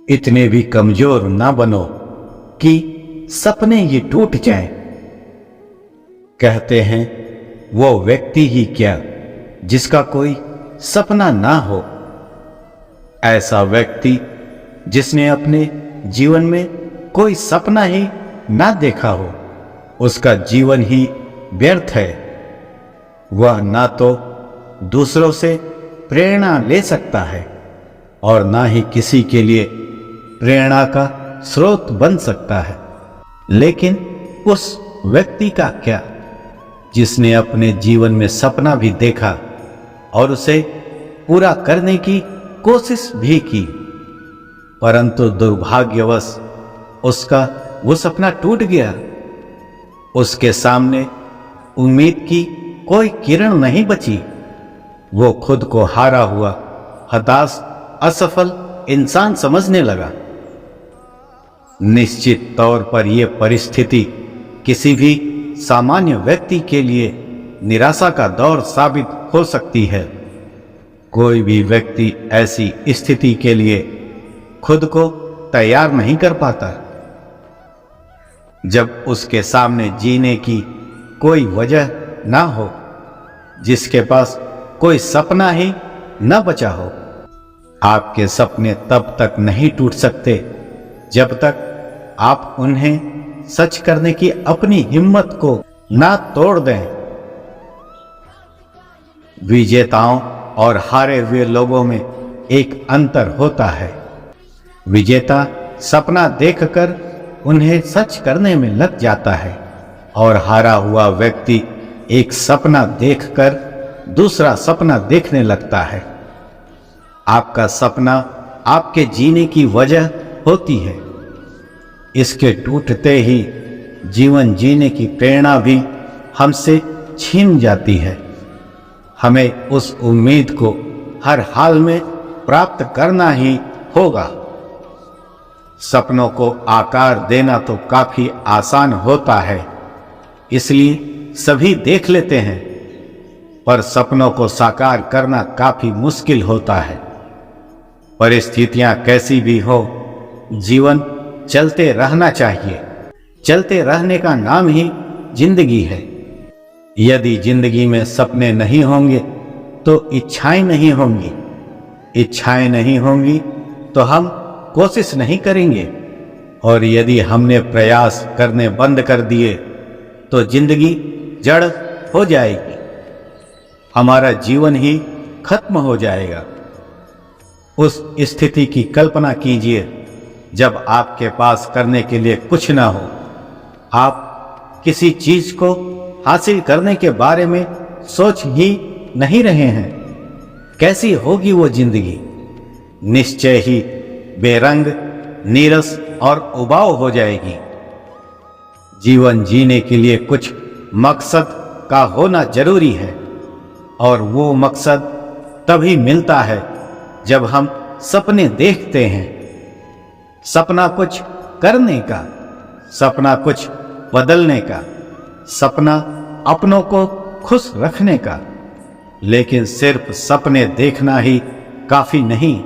इतने भी कमजोर ना बनो कि सपने ही टूट जाएं। कहते हैं वो व्यक्ति ही क्या जिसका कोई सपना ना हो। ऐसा व्यक्ति जिसने अपने जीवन में कोई सपना ही ना देखा हो, उसका जीवन ही व्यर्थ है। वह ना तो दूसरों से प्रेरणा ले सकता है और ना ही किसी के लिए प्रेरणा का स्रोत बन सकता है। लेकिन उस व्यक्ति का क्या जिसने अपने जीवन में सपना भी देखा और उसे पूरा करने की कोशिश भी की, परंतु दुर्भाग्यवश उसका वो सपना टूट गया। उसके सामने उम्मीद की कोई किरण नहीं बची। वो खुद को हारा हुआ, हताश, असफल इंसान समझने लगा। निश्चित तौर पर यह परिस्थिति किसी भी सामान्य व्यक्ति के लिए निराशा का दौर साबित हो सकती है। कोई भी व्यक्ति ऐसी स्थिति के लिए खुद को तैयार नहीं कर पाता। जब उसके सामने जीने की कोई वजह ना हो, जिसके पास कोई सपना ही न बचा हो। आपके सपने तब तक नहीं टूट सकते जब तक आप उन्हें सच करने की अपनी हिम्मत को ना तोड़ दें। विजेताओं और हारे हुए लोगों में एक अंतर होता है। विजेता सपना देखकर उन्हें सच करने में लग जाता है और हारा हुआ व्यक्ति एक सपना देखकर दूसरा सपना देखने लगता है। आपका सपना आपके जीने की वजह होती है। इसके टूटते ही जीवन जीने की प्रेरणा भी हमसे छीन जाती है। हमें उस उम्मीद को हर हाल में प्राप्त करना ही होगा। सपनों को आकार देना तो काफी आसान होता है, इसलिए सभी देख लेते हैं, पर सपनों को साकार करना काफी मुश्किल होता है। परिस्थितियां कैसी भी हो, जीवन चलते रहना चाहिए। चलते रहने का नाम ही जिंदगी है। यदि जिंदगी में सपने नहीं होंगे तो इच्छाएं नहीं होंगी। इच्छाएं नहीं होंगी तो हम कोशिश नहीं करेंगे, और यदि हमने प्रयास करने बंद कर दिए तो जिंदगी जड़ हो जाएगी। हमारा जीवन ही खत्म हो जाएगा। उस स्थिति की कल्पना कीजिए जब आपके पास करने के लिए कुछ ना हो। आप किसी चीज को हासिल करने के बारे में सोच ही नहीं रहे हैं। कैसी होगी वो जिंदगी? निश्चय ही बेरंग, नीरस और उबाऊ हो जाएगी। जीवन जीने के लिए कुछ मकसद का होना जरूरी है, और वो मकसद तभी मिलता है जब हम सपने देखते हैं। सपना कुछ करने का, सपना कुछ बदलने का, सपना अपनों को खुश रखने का। लेकिन सिर्फ सपने देखना ही काफी नहीं,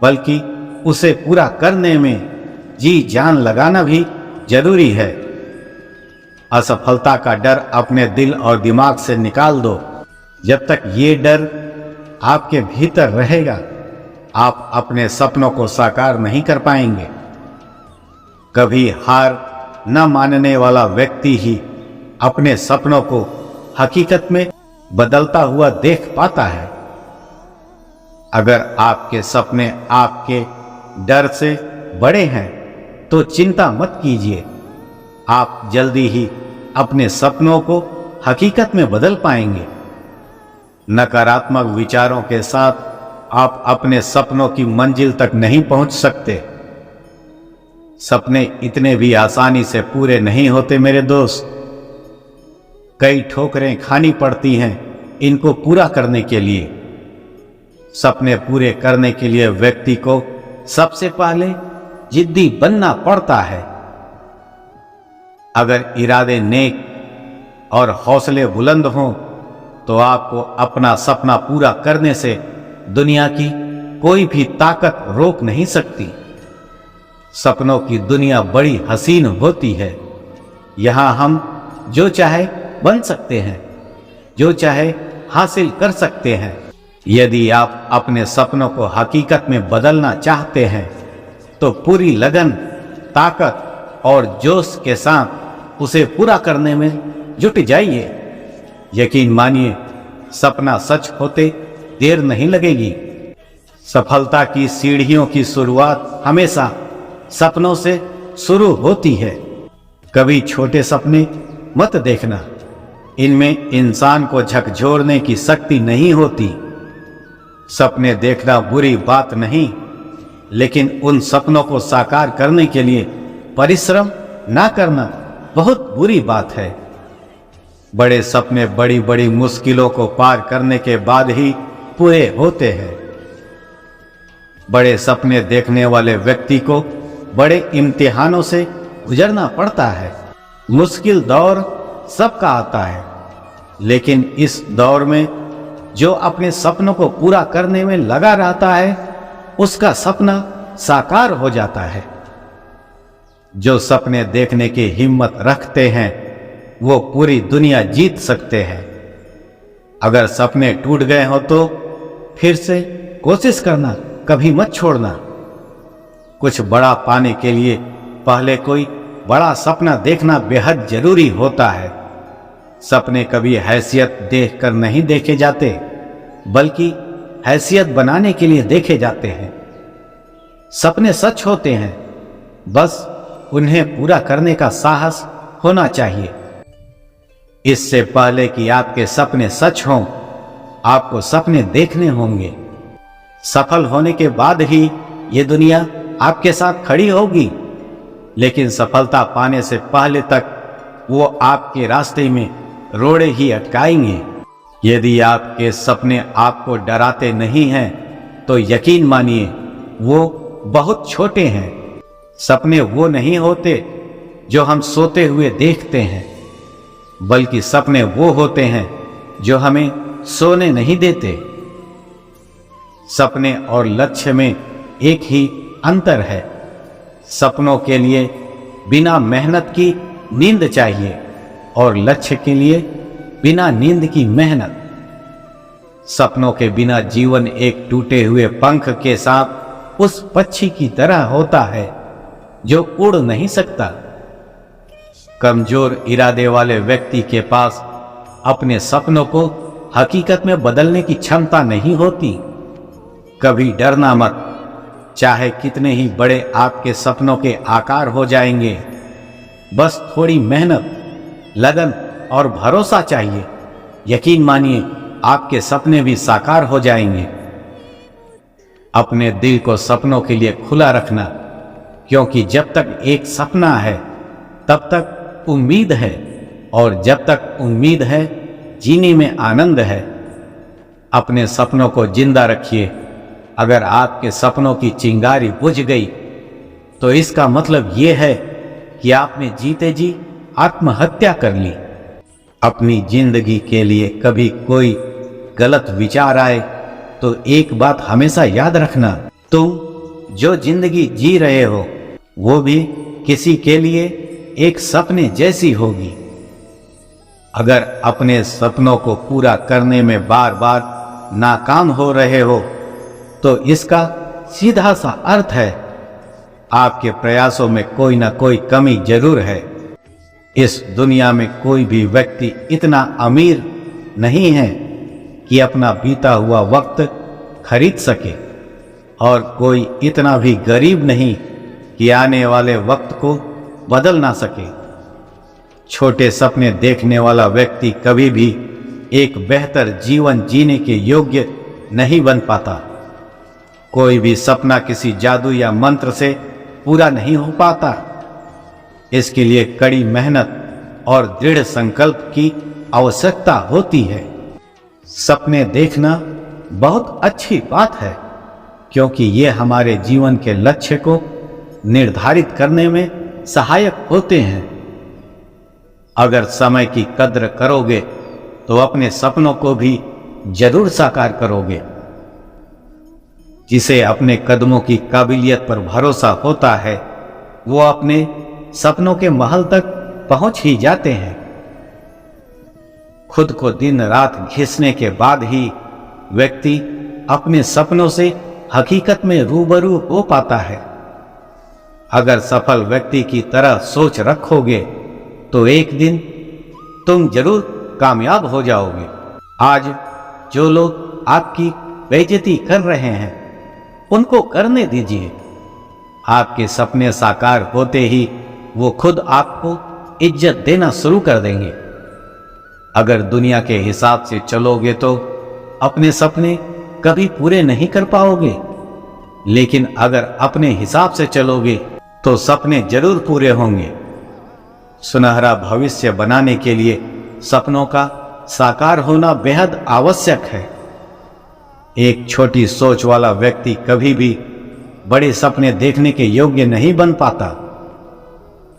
बल्कि उसे पूरा करने में जी जान लगाना भी जरूरी है। असफलता का डर अपने दिल और दिमाग से निकाल दो। जब तक ये डर आपके भीतर रहेगा, आप अपने सपनों को साकार नहीं कर पाएंगे। कभी हार न मानने वाला व्यक्ति ही अपने सपनों को हकीकत में बदलता हुआ देख पाता है। अगर आपके सपने आपके डर से बड़े हैं तो चिंता मत कीजिए। आप जल्दी ही अपने सपनों को हकीकत में बदल पाएंगे। नकारात्मक विचारों के साथ आप अपने सपनों की मंजिल तक नहीं पहुंच सकते। सपने इतने भी आसानी से पूरे नहीं होते मेरे दोस्त। कई ठोकरें खानी पड़ती हैं इनको पूरा करने के लिए। सपने पूरे करने के लिए व्यक्ति को सबसे पहले जिद्दी बनना पड़ता है। अगर इरादे नेक और हौसले बुलंद हों तो आपको अपना सपना पूरा करने से दुनिया की कोई भी ताकत रोक नहीं सकती। सपनों की दुनिया बड़ी हसीन होती है। यहाँ हम जो चाहे बन सकते हैं, जो चाहे हासिल कर सकते हैं। यदि आप अपने सपनों को हकीकत में बदलना चाहते हैं तो पूरी लगन, ताकत और जोश के साथ उसे पूरा करने में जुट जाइए। यकीन मानिए, सपना सच होते देर नहीं लगेगी। सफलता की सीढ़ियों की शुरुआत हमेशा सपनों से शुरू होती है। कभी छोटे सपने मत देखना, इनमें इंसान को झकझोरने की शक्ति नहीं होती। सपने देखना बुरी बात नहीं, लेकिन उन सपनों को साकार करने के लिए परिश्रम ना करना बहुत बुरी बात है। बड़े सपने बड़ी बड़ी मुश्किलों को पार करने के बाद ही पूरे होते हैं। बड़े सपने देखने वाले व्यक्ति को बड़े इम्तिहानों से गुजरना पड़ता है। मुश्किल दौर सबका आता है, लेकिन इस दौर में जो अपने सपनों को पूरा करने में लगा रहता है, उसका सपना साकार हो जाता है। जो सपने देखने की हिम्मत रखते हैं वो पूरी दुनिया जीत सकते हैं। अगर सपने टूट गए हो तो फिर से कोशिश करना कभी मत छोड़ना। कुछ बड़ा पाने के लिए पहले कोई बड़ा सपना देखना बेहद जरूरी होता है। सपने कभी हैसियत देखकर नहीं देखे जाते, बल्कि हैसियत बनाने के लिए देखे जाते हैं। सपने सच होते हैं, बस उन्हें पूरा करने का साहस होना चाहिए। इससे पहले कि आपके सपने सच हों, आपको सपने देखने होंगे। सफल होने के बाद ही ये दुनिया आपके साथ खड़ी होगी, लेकिन सफलता पाने से पहले तक वो आपके रास्ते में रोड़े ही अटकाएंगे। यदि आपके सपने आपको डराते नहीं हैं, तो यकीन मानिए वो बहुत छोटे हैं। सपने वो नहीं होते जो हम सोते हुए देखते हैं, बल्कि सपने वो होते हैं जो हमें सोने नहीं देते। सपने और लक्ष्य में एक ही अंतर है। सपनों के लिए बिना मेहनत की नींद चाहिए और लक्ष्य के लिए बिना नींद की मेहनत। सपनों के बिना जीवन एक टूटे हुए पंख के साथ उस पक्षी की तरह होता है जो उड़ नहीं सकता। कमजोर इरादे वाले व्यक्ति के पास अपने सपनों को हकीकत में बदलने की क्षमता नहीं होती। कभी डरना मत, चाहे कितने ही बड़े आपके सपनों के आकार हो जाएंगे। बस थोड़ी मेहनत, लगन और भरोसा चाहिए। यकीन मानिए, आपके सपने भी साकार हो जाएंगे। अपने दिल को सपनों के लिए खुला रखना, क्योंकि जब तक एक सपना है तब तक उम्मीद है, और जब तक उम्मीद है जीने में आनंद है। अपने सपनों को जिंदा रखिए। अगर आपके सपनों की चिंगारी बुझ गई तो इसका मतलब यह है कि आपने जीते जी आत्महत्या कर ली। अपनी जिंदगी के लिए कभी कोई गलत विचार आए तो एक बात हमेशा याद रखना, तुम जो जिंदगी जी रहे हो वो भी किसी के लिए एक सपने जैसी होगी। अगर अपने सपनों को पूरा करने में बार बार नाकाम हो रहे हो तो इसका सीधा सा अर्थ है आपके प्रयासों में कोई ना कोई कमी जरूर है। इस दुनिया में कोई भी व्यक्ति इतना अमीर नहीं है कि अपना बीता हुआ वक्त खरीद सके, और कोई इतना भी गरीब नहीं कि आने वाले वक्त को बदल ना सके। छोटे सपने देखने वाला व्यक्ति कभी भी एक बेहतर जीवन जीने के योग्य नहीं बन पाता। कोई भी सपना किसी जादू या मंत्र से पूरा नहीं हो पाता। इसके लिए कड़ी मेहनत और दृढ़ संकल्प की आवश्यकता होती है। सपने देखना बहुत अच्छी बात है, क्योंकि ये हमारे जीवन के लक्ष्य को निर्धारित करने में सहायक होते हैं। अगर समय की कद्र करोगे तो अपने सपनों को भी जरूर साकार करोगे। जिसे अपने कदमों की काबिलियत पर भरोसा होता है वो अपने सपनों के महल तक पहुंच ही जाते हैं। खुद को दिन रात घिसने के बाद ही व्यक्ति अपने सपनों से हकीकत में रूबरू हो पाता है। अगर सफल व्यक्ति की तरह सोच रखोगे तो एक दिन तुम जरूर कामयाब हो जाओगे। आज जो लोग आपकी बेइज्जती कर रहे हैं उनको करने दीजिए। आपके सपने साकार होते ही वो खुद आपको इज्जत देना शुरू कर देंगे। अगर दुनिया के हिसाब से चलोगे तो अपने सपने कभी पूरे नहीं कर पाओगे, लेकिन अगर अपने हिसाब से चलोगे तो सपने जरूर पूरे होंगे। सुनहरा भविष्य बनाने के लिए सपनों का साकार होना बेहद आवश्यक है। एक छोटी सोच वाला व्यक्ति कभी भी बड़े सपने देखने के योग्य नहीं बन पाता।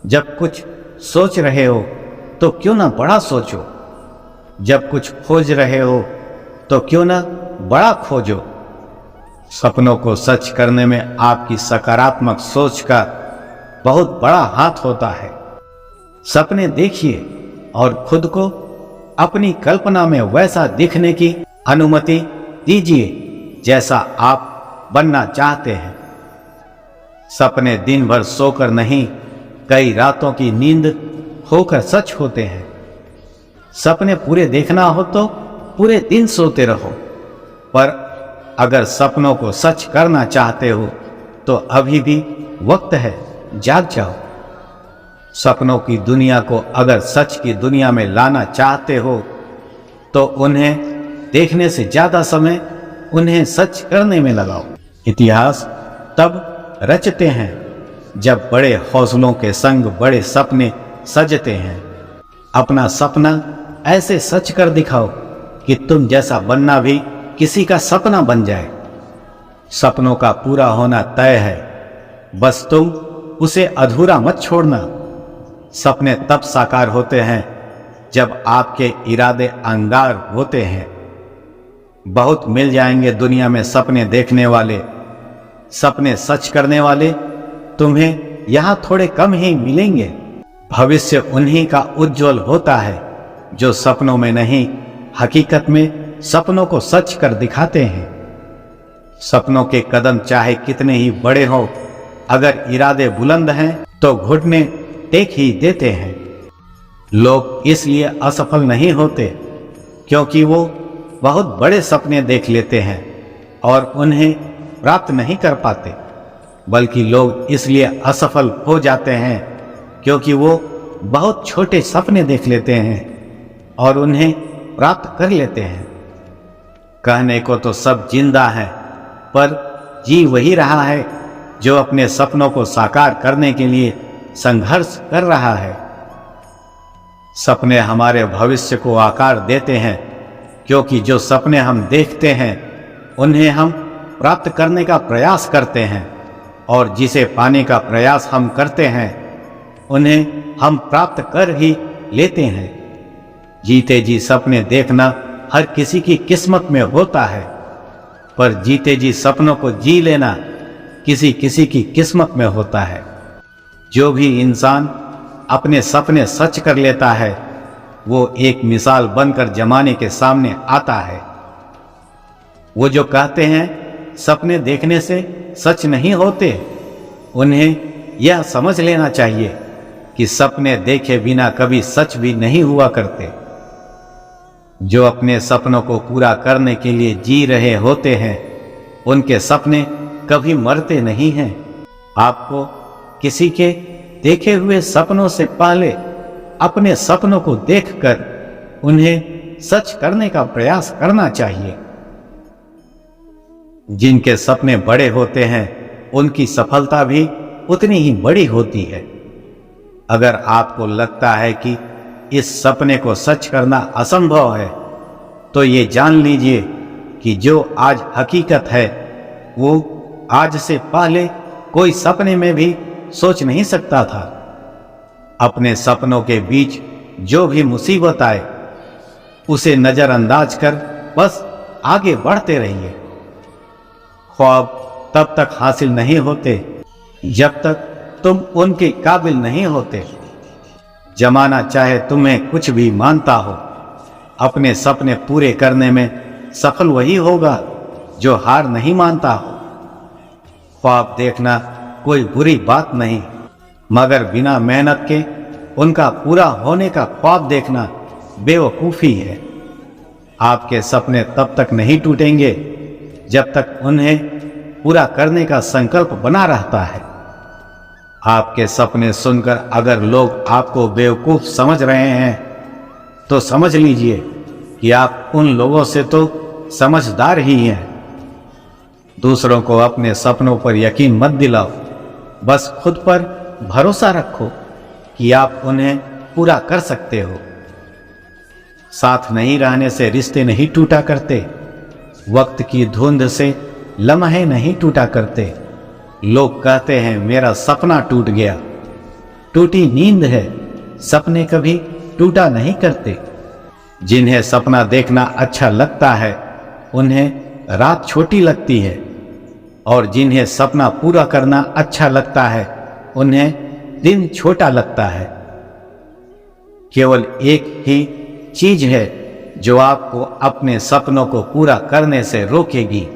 जब कुछ सोच रहे हो तो क्यों ना बड़ा सोचो, जब कुछ खोज रहे हो तो क्यों ना बड़ा खोजो। सपनों को सच करने में आपकी सकारात्मक सोच का बहुत बड़ा हाथ होता है। सपने देखिए और खुद को अपनी कल्पना में वैसा दिखने की अनुमति दीजिए जैसा आप बनना चाहते हैं। सपने दिन भर सोकर नहीं, कई रातों की नींद होकर सच होते हैं। सपने पूरे देखना हो तो पूरे दिन सोते रहो, पर अगर सपनों को सच करना चाहते हो तो अभी भी वक्त है, जाग जाओ। सपनों की दुनिया को अगर सच की दुनिया में लाना चाहते हो तो उन्हें देखने से ज्यादा समय उन्हें सच करने में लगाओ। इतिहास तब रचते हैं जब बड़े हौसलों के संग बड़े सपने सजते हैं। अपना सपना ऐसे सच कर दिखाओ कि तुम जैसा बनना भी किसी का सपना बन जाए। सपनों का पूरा होना तय है, बस तुम उसे अधूरा मत छोड़ना। सपने तब साकार होते हैं जब आपके इरादे अंगार होते हैं। बहुत मिल जाएंगे दुनिया में सपने देखने वाले, सपने सच करने वाले तुम्हें यहां थोड़े कम ही मिलेंगे। भविष्य उन्हीं का उज्जवल होता है जो सपनों में नहीं, हकीकत में सपनों को सच कर दिखाते हैं। सपनों के कदम चाहे कितने ही बड़े हों, अगर इरादे बुलंद हैं तो घुटने टेक ही देते हैं। लोग इसलिए असफल नहीं होते क्योंकि वो बहुत बड़े सपने देख लेते हैं और उन्हें प्राप्त नहीं कर पाते, बल्कि लोग इसलिए असफल हो जाते हैं क्योंकि वो बहुत छोटे सपने देख लेते हैं और उन्हें प्राप्त कर लेते हैं। कहने को तो सब जिंदा है, पर जी वही रहा है जो अपने सपनों को साकार करने के लिए संघर्ष कर रहा है। सपने हमारे भविष्य को आकार देते हैं, क्योंकि जो सपने हम देखते हैं उन्हें हम प्राप्त करने का प्रयास करते हैं, और जिसे पाने का प्रयास हम करते हैं उन्हें हम प्राप्त कर ही लेते हैं। जीते जी सपने देखना हर किसी की किस्मत में होता है, पर जीते जी सपनों को जी लेना किसी किसी की किस्मत में होता है। जो भी इंसान अपने सपने सच कर लेता है वो एक मिसाल बनकर जमाने के सामने आता है। वो जो कहते हैं सपने देखने से सच नहीं होते, उन्हें यह समझ लेना चाहिए कि सपने देखे बिना कभी सच भी नहीं हुआ करते। जो अपने सपनों को पूरा करने के लिए जी रहे होते हैं उनके सपने कभी मरते नहीं हैं। आपको किसी के देखे हुए सपनों से पहले अपने सपनों को देखकर उन्हें सच करने का प्रयास करना चाहिए। जिनके सपने बड़े होते हैं उनकी सफलता भी उतनी ही बड़ी होती है। अगर आपको लगता है कि इस सपने को सच करना असंभव है तो ये जान लीजिए कि जो आज हकीकत है वो आज से पहले कोई सपने में भी सोच नहीं सकता था। अपने सपनों के बीच जो भी मुसीबत आए उसे नजरअंदाज कर बस आगे बढ़ते रहिए। ख्वाब तब तक हासिल नहीं होते जब तक तुम उनके काबिल नहीं होते। जमाना चाहे तुम्हें कुछ भी मानता हो, अपने सपने पूरे करने में सफल वही होगा जो हार नहीं मानता हो। ख्वाब देखना कोई बुरी बात नहीं, मगर बिना मेहनत के उनका पूरा होने का ख्वाब देखना बेवकूफ़ी है। आपके सपने तब तक नहीं टूटेंगे जब तक उन्हें पूरा करने का संकल्प बना रहता है। आपके सपने सुनकर अगर लोग आपको बेवकूफ़ समझ रहे हैं तो समझ लीजिए कि आप उन लोगों से तो समझदार ही हैं। दूसरों को अपने सपनों पर यकीन मत दिलाओ, बस खुद पर भरोसा रखो कि आप उन्हें पूरा कर सकते हो। साथ नहीं रहने से रिश्ते नहीं टूटा करते, वक्त की धुंध से लम्हे नहीं टूटा करते। लोग कहते हैं मेरा सपना टूट गया, टूटी नींद है, सपने कभी टूटा नहीं करते। जिन्हें सपना देखना अच्छा लगता है उन्हें रात छोटी लगती है, और जिन्हें सपना पूरा करना अच्छा लगता है उन्हें दिन छोटा लगता है। केवल एक ही चीज है जो आपको अपने सपनों को पूरा करने से रोकेगी,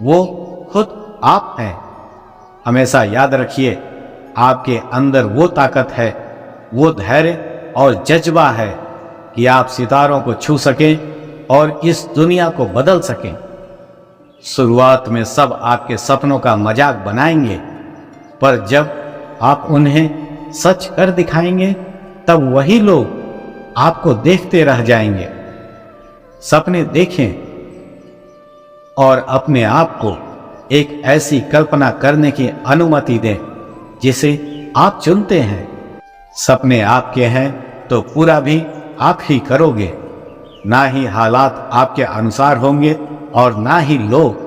वो खुद आप हैं। हमेशा याद रखिए, आपके अंदर वो ताकत है, वो धैर्य और जज्बा है कि आप सितारों को छू सकें और इस दुनिया को बदल सकें। शुरुआत में सब आपके सपनों का मजाक बनाएंगे, पर जब आप उन्हें सच कर दिखाएंगे तब वही लोग आपको देखते रह जाएंगे। सपने देखें और अपने आप को एक ऐसी कल्पना करने की अनुमति दें जिसे आप चुनते हैं। सपने आपके हैं तो पूरा भी आप ही करोगे, ना ही हालात आपके अनुसार होंगे और ना ही लोग।